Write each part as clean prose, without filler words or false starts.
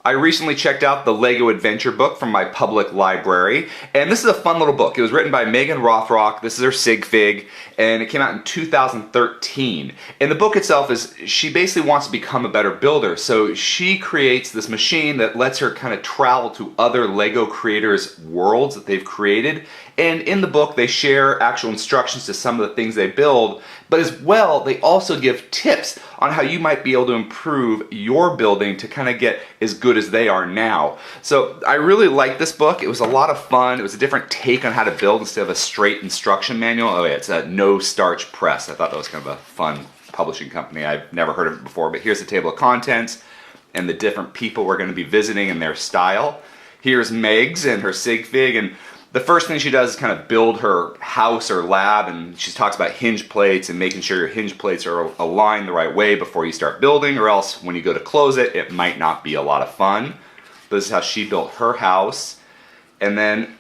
I recently checked out the Lego Adventure book from my public library, and this is a fun little book. It was written by Megan Rothrock. This is her sig fig, and it came out in 2013. And the book itself is, she basically wants to become a better builder, so she creates this machine that lets her kind of travel to other Lego creators' worlds that they've created. And in the book, they share actual instructions to some of the things they build, but as well, they also give tips on how you might be able to improve your building to kind of get as good as they are now. So I really liked this book. It was a lot of fun. It was a different take on how to build instead of a straight instruction manual. Oh yeah, it's a No Starch Press. I thought that was kind of a fun publishing company. I've never heard of it before, but here's the table of contents and the different people we're going to be visiting and their style. Here's Meg's and her sig fig, and the first thing she does is kind of build her house or lab, and she talks about hinge plates and making sure your hinge plates are aligned the right way before you start building, or else when you go to close it, it might not be a lot of fun. This is how she built her house. And then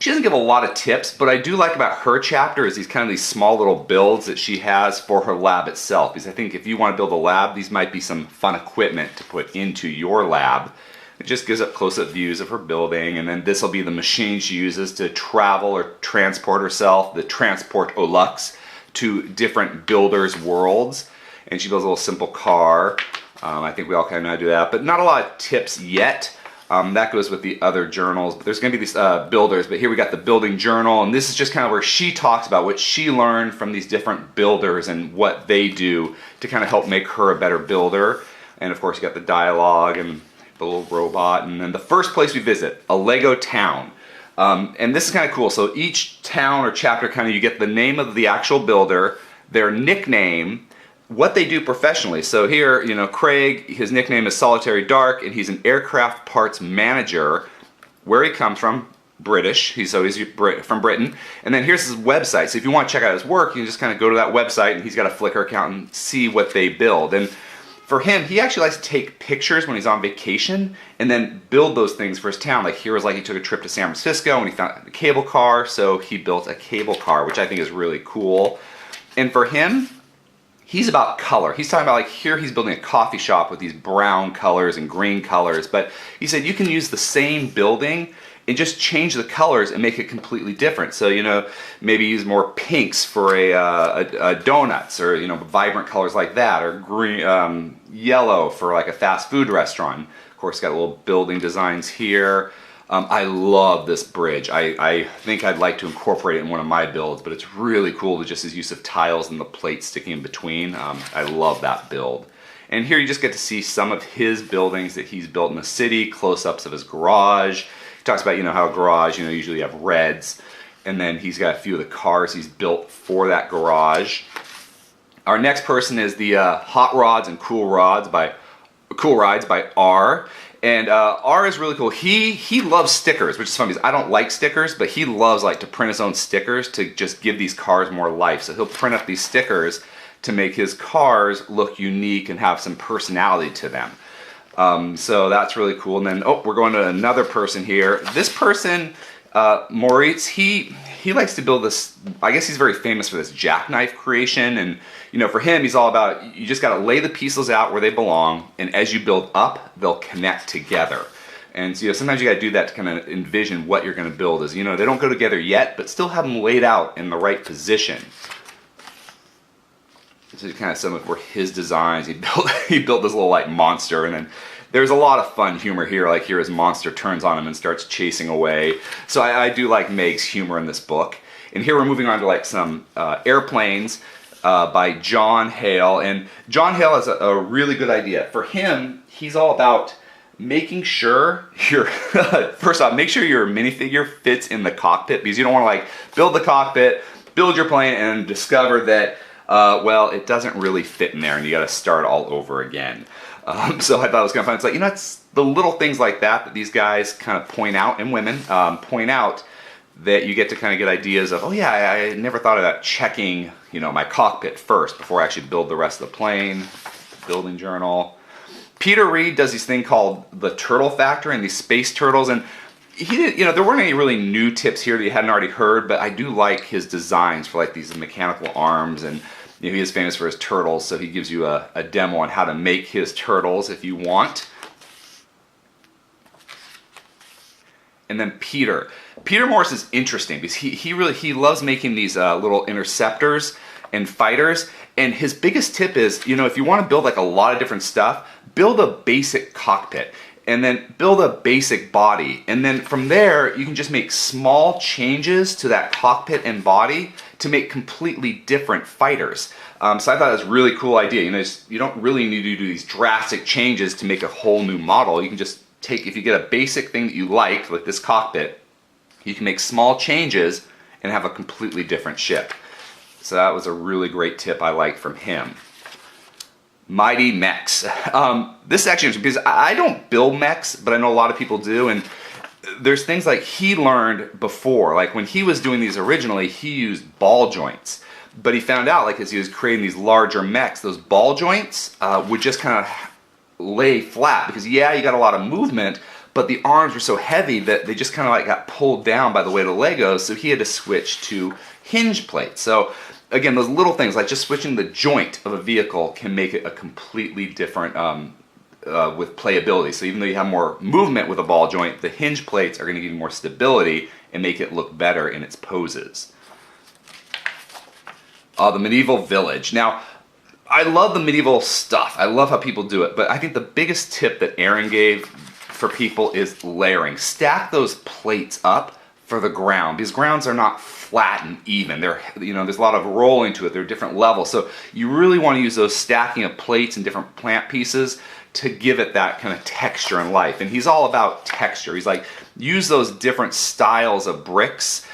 she doesn't give a lot of tips, but I do like about her chapter is these kind of these small little builds that she has for her lab itself. Because I think if you want to build a lab, these might be some fun equipment to put into your lab. It just gives up close-up views of her building, and then this will be the machine she uses to travel or transport herself, the Transport-O-Lux, to different builders' worlds. And she builds a little simple car. I think we all kind of know how to do that, but not a lot of tips yet. That goes with the other journals, but there's going to be these builders, but here we got the building journal, and this is just kind of where she talks about what she learned from these different builders and what they do to kind of help make her a better builder. And of course you got the dialogue and the little robot, and then the first place we visit, a Lego town. And this is kind of cool. So each town or chapter, kind of you get the name of the actual builder, their nickname, what they do professionally. So here, you know, Craig, his nickname is Solitary Dark, and he's an aircraft parts manager. Where he comes from, British. He's from Britain. And then here's his website. So if you want to check out his work, you can just kind of go to that website, and he's got a Flickr account and see what they build. And for him, he actually likes to take pictures when he's on vacation and then build those things for his town. Like here was like he took a trip to San Francisco and he found a cable car, so he built a cable car, which I think is really cool. And for him, he's about color. He's talking about like here he's building a coffee shop with these brown colors and green colors, but he said you can use the same building and just change the colors and make it completely different. So, you know, maybe use more pinks for a donuts, or, you know, vibrant colors like that, or green, yellow for like a fast food restaurant. Of course, got little building designs here. I love this bridge. I think I'd like to incorporate it in one of my builds, but it's really cool to just his use of tiles and the plates sticking in between. I love that build. And here you just get to see some of his buildings that he's built in the city, close-ups of his garage. He talks about, you know, how a garage, you know, usually have reds, and then he's got a few of the cars he's built for that garage. Our next person is the Hot Rods and Cool Rides by R. And R is really cool. He loves stickers, which is funny because I don't like stickers, but he loves like to print his own stickers to just give these cars more life. So he'll print up these stickers to make his cars look unique and have some personality to them. So that's really cool. And then, oh, we're going to another person here. This person, Moritz, he likes to build this, I guess he's very famous for this jackknife creation. And, you know, for him, he's all about, you just got to lay the pieces out where they belong. And as you build up, they'll connect together. And so, you know, sometimes you got to do that to kind of envision what you're going to build. Is, you know, they don't go together yet, but still have them laid out in the right position. This is kind of some of where his designs, he built this little like monster, and then there's a lot of fun humor here. Like here his monster turns on him and starts chasing away. So I do like Meg's humor in this book. And here we're moving on to like some airplanes by John Hale. And John Hale has a really good idea. For him, he's all about making sure your first off, make sure your minifigure fits in the cockpit, because you don't want to like build the cockpit, build your plane, and discover that well, it doesn't really fit in there and you got to start all over again. So I thought it was kind of fun. It's like, you know, it's the little things like that these guys kind of point out, and women point out, that you get to kind of get ideas of, oh yeah, I never thought about checking, you know, my cockpit first before I actually build the rest of the plane. Building journal. Peter Reed does this thing called the Turtle Factory and these space turtles, and he did, you know, there weren't any really new tips here that you hadn't already heard, but I do like his designs for like these mechanical arms, and you know, he is famous for his turtles, so he gives you a demo on how to make his turtles if you want. and then Peter. Peter Morris is interesting because he loves making these little interceptors and fighters. And his biggest tip is, you know, if you want to build like a lot of different stuff, build a basic cockpit and then build a basic body. And then from there, you can just make small changes to that cockpit and body to make completely different fighters. So I thought it was a really cool idea. You know, you don't really need to do these drastic changes to make a whole new model. You can just take, if you get a basic thing that you like this cockpit, you can make small changes and have a completely different ship. So that was a really great tip I liked from him. Mighty Mechs. This is actually interesting because I don't build mechs, but I know a lot of people do, and there's things like he learned before, like when he was doing these originally, he used ball joints. But he found out, like as he was creating these larger mechs, those ball joints would just kind of lay flat because yeah, you got a lot of movement, but the arms were so heavy that they just kind of like got pulled down by the weight of the Legos, so he had to switch to hinge plates. So again, those little things like just switching the joint of a vehicle can make it a completely different with playability. So even though you have more movement with a ball joint, the hinge plates are going to give you more stability and make it look better in its poses. The medieval village. Now, I love the medieval stuff. I love how people do it, but I think the biggest tip that Aaron gave for people is layering. Stack those plates up for the ground. These grounds are not flat and even. They're, you know, there's a lot of rolling to it. They're different levels. So you really want to use those stacking of plates and different plant pieces to give it that kind of texture and life. And he's all about texture. He's like, use those different styles of bricks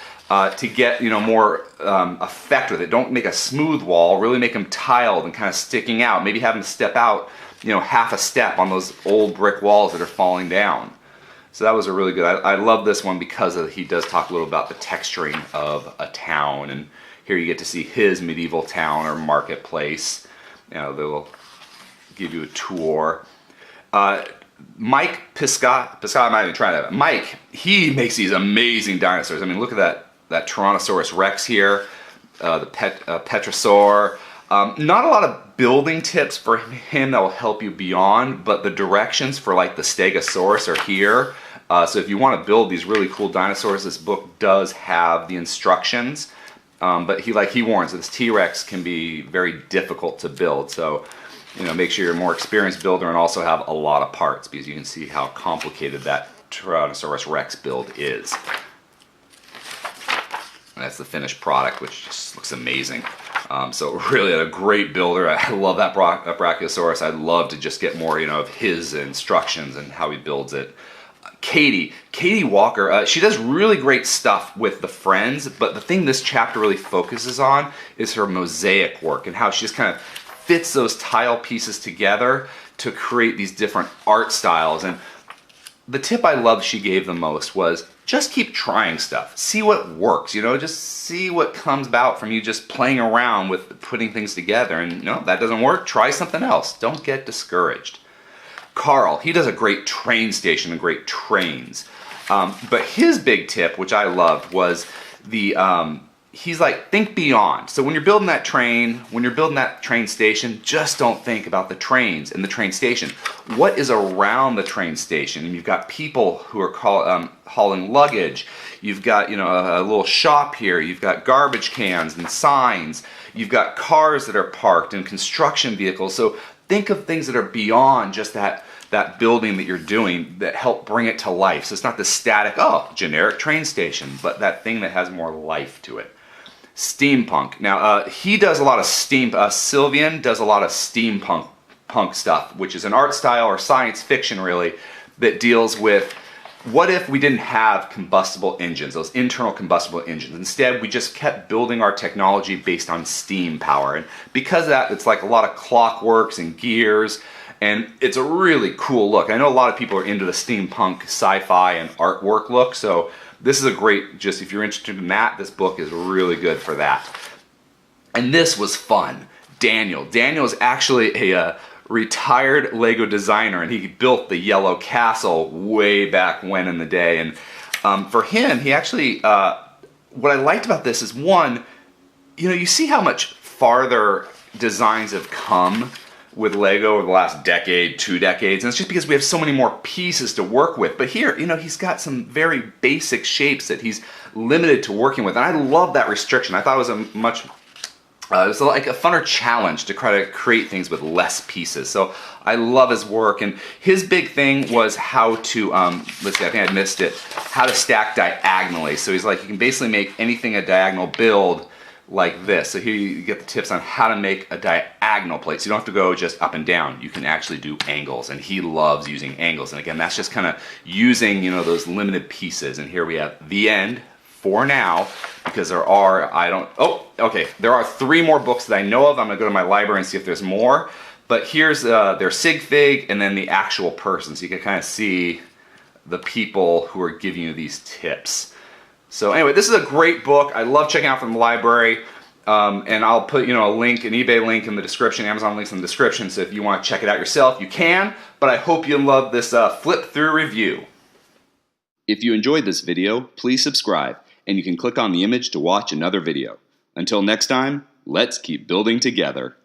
to get, you know, more effect with it. Don't make a smooth wall. Really make them tiled and kind of sticking out. Maybe have them step out, you know, half a step on those old brick walls that are falling down. So that was a really good, I love this one because he does talk a little about the texturing of a town, and here you get to see his medieval town or marketplace. You know, they'll give you a tour. Mike Piscott, I'm not even trying to, Mike, he makes these amazing dinosaurs. I mean, look at that Tyrannosaurus Rex here, the Petrosaur. Not a lot of building tips for him that will help you beyond, but the directions for like the Stegosaurus are here. So if you want to build these really cool dinosaurs, this book does have the instructions. But he warns that this T-Rex can be very difficult to build. So, you know, make sure you're a more experienced builder and also have a lot of parts, because you can see how complicated that Tyrannosaurus Rex build is. And that's the finished product, which just looks amazing. So really a great builder. I love that Brachiosaurus. I'd love to just get more, you know, of his instructions and how he builds it. Katie Walker, she does really great stuff with the Friends, but the thing this chapter really focuses on is her mosaic work and how she just kind of fits those tile pieces together to create these different art styles. And the tip I loved she gave the most was just keep trying stuff. See what works, you know, just see what comes about from you just playing around with putting things together. And, you know, that doesn't work, try something else. Don't get discouraged. Carl, he does a great train station and great trains. But his big tip, which I loved, was he's like, think beyond. So when you're building that train, when you're building that train station, just don't think about the trains and the train station. What is around the train station? And you've got people who are hauling luggage. You've got, you know, a little shop here. You've got garbage cans and signs. You've got cars that are parked and construction vehicles. So think of things that are beyond just that building that you're doing that help bring it to life. So it's not the static, oh, generic train station, but that thing that has more life to it. Steampunk. Now, he does a lot of Sylvian does a lot of steampunk stuff, which is an art style or science fiction, really, that deals with what if we didn't have combustible engines, those internal combustible engines. Instead, we just kept building our technology based on steam power. And because of that, it's like a lot of clockworks and gears, and it's a really cool look. I know a lot of people are into the steampunk sci-fi and artwork look, so this is a great, just if you're interested in that, this book is really good for that. And this was fun. Daniel is actually a retired Lego designer, and he built the Yellow Castle way back when in the day. And for him, he actually, what I liked about this is, one, you know, you see how much farther designs have come with Lego over the last decade, 2 decades, and it's just because we have so many more pieces to work with. But here, you know, he's got some very basic shapes that he's limited to working with, and I love that restriction. I thought it was a much it was like a funner challenge to try to create things with less pieces. So I love his work, and his big thing was how to, let's see, I think I missed it, how to stack diagonally. So he's like, you can basically make anything a diagonal build like this. So here you get the tips on how to make a diagonal plate. So you don't have to go just up and down. You can actually do angles, and he loves using angles. And again, that's just kind of using, you know, those limited pieces. And here we have the end for now, because there are, there are 3 more books that I know of. I'm gonna go to my library and see if there's more. But here's their sig fig and then the actual person. So you can kind of see the people who are giving you these tips. So anyway, this is a great book. I love checking out from the library. And I'll put, you know, a link, an eBay link in the description, Amazon links in the description. So if you want to check it out yourself, you can. But I hope you love this flip through review. If you enjoyed this video, please subscribe. And you can click on the image to watch another video. Until next time, let's keep building together.